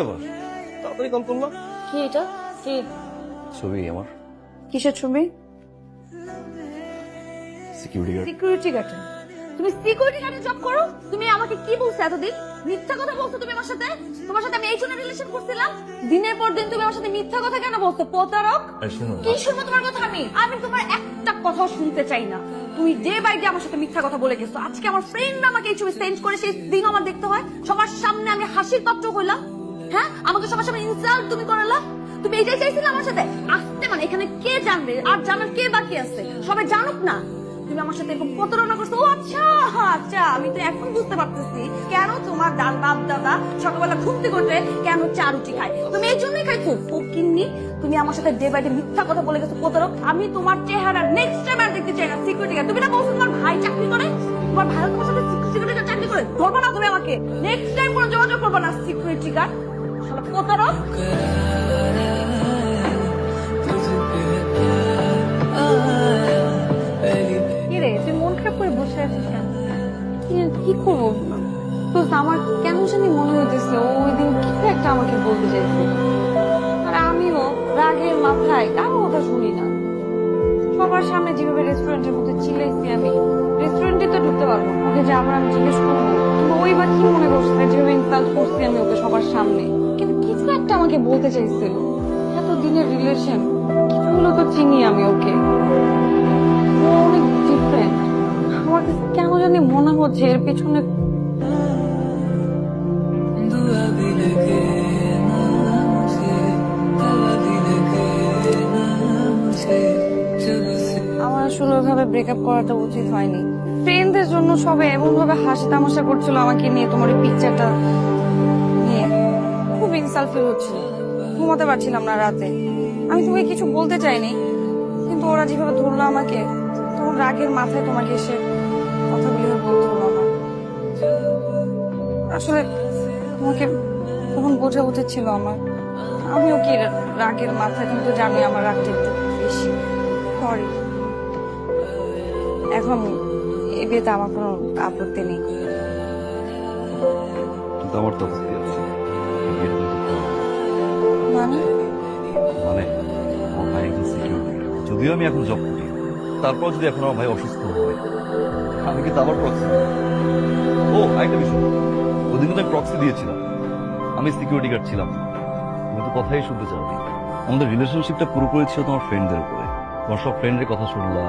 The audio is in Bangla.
আবার তাড়াতাড়ি কল করলাম। কি এটা? কি ছবি আমার কিসের ছবি? Security guard. সিকিউরিটি গার্ডে? তুমি সিকিউরিটি গার্ডে জব করো? তুমি আমাকে কি বলছো এতদিন? মিথ্যা কথা বলছো তুমি আমার সাথে। তোমার সাথে আমি এই জন্য রিলেশন করছিলাম। দিনের পর দিন তুমি আমার সাথে মিথ্যা কথা কেন বলছো? প্রতারক। কি শুনবো তোমার কথা? আমি তোমার একটা কথাও শুনতে চাই না। তুমি ডে বাই ডে আমার সাথে মিথ্যা কথা বলে গেছো। আজকে আমার ফ্রেন্ড আমাকে এই ছবি সেন্ড করে, সেই দিন আমার দেখতে হয়। সবার সামনে আমি হাসির পাত্র হইলাম। হ্যাঁ, আমাকে সবার সামনে ইনসাল্ট তুমি করালা। তুমি এইটাই চাইছিলে আমার সাথে আসতে? মানে এখানে কে জানবে? আর জানার কে বাকি আছে? সবাই জানুক না তুমি আমার সাথে এরকম প্রতারণা করছো। ও আচ্ছা আচ্ছা, আমি তো এখন বুঝতে পারতেছি কেন তোমার বাপ দাদা সকালবেলা ঘুম থেকে উঠে কেন চা রুটি খায়। তুমি এই জন্যই খাইছো ফকিন্নি। তুমি আমার সাথে ডে বাই ডে মিথ্যা কথা বলে গেছো প্রতারক। আমি তোমার চেহারা নেক্সট টাইম আর দেখতে চাই না। সিকিউরিটি গার্ড তুমি না বলছো তোমার ভাই চাকরি করে? তোমার ভাই তোমার সাথে সিকিউরিটি গার্ড চাকরি করে? ধরবো না তুমি আমাকে। নেক্সট টাইম কোনো যোগাযোগ করবো না সিকিউরিটি গার্ড। শালা প্রতারক। কিরে তুই মন খারাপ করে বসে আছিস কেন? কি করবো তো? আমার কেন জানি মনে হইতেছে ও ওই দিন কিছু একটা আমাকে বলতে চাইছে, আর আমিও রাগের মাথায় কারো কথা শুনি না। সবার সামনে যেভাবে রেস্টুরেন্টের মধ্যে চিল্লাইছি, আমি রেস্টুরেন্টে তো ঢুকতে পারবো না। ওকে যে আমি জিজ্ঞেস করবো কিন্তু ওই বা কি মনে করছে যেভাবে ইনসাল্ট করছি আমি ওকে সবার সামনে। কিন্তু কিছু একটা আমাকে বলতে চাইছিল। এত দিনের রিলেশন, কিছুগুলো তো চিনি আমি ওকে। ও অনেক ডিফারেন্ট। আমার কাছে কেন জানি মনে হচ্ছে এর পেছনে আমার আসলে ওইভাবে ব্রেকআপ করাটা উচিত হয়নি। ফ্রেন্ডদের জন্য সবাই এমন ভাবে হাসি তামাশা করছিল আমাকে নিয়ে, তোমার এই পিকচারটা নিয়ে খুব ইনসাল্ট ফিল হচ্ছিল। ঘুমাতে পারছিলাম না রাতে। আমি তোমাকে কিছু বলতে চাইনি, কিন্তু ওরা যেভাবে ধরলো আমাকে, তখন রাগের মাথায় তোমাকে এসে কথাগুলো বলতে হলো আমার। আসলে তোমাকে তখন বোঝা উচিত ছিল আমার। আমিও কি রাগের মাথায়, কিন্তু জানি আমার রাগটা একটু বেশি। সরি। এখন এ বিয়েতে আমার কোনো আপত্তি নেই। কিন্তু আমার তো আপত্তি আছে। মানে মানে আমার ভাই একজন সিকিউরিটি, যদিও আমি এখন জব করি, তারপর যদি এখন আমার ভাই অসুস্থ হয়, আমি কিন্তু আবার প্রক্সি। ও আরেকটা বিষয়, ওদিন কিন্তু আমি প্রক্সি দিয়েছিলাম, আমি সিকিউরিটি গার্ড ছিলাম। তুমি তো কথাই শুনতে চাওনি। আমাদের রিলেশনশিপটা পুরোপুরি ছিল তোমার ফ্রেন্ডদের উপরে। তোমার সব ফ্রেন্ডের কথা শুনলা,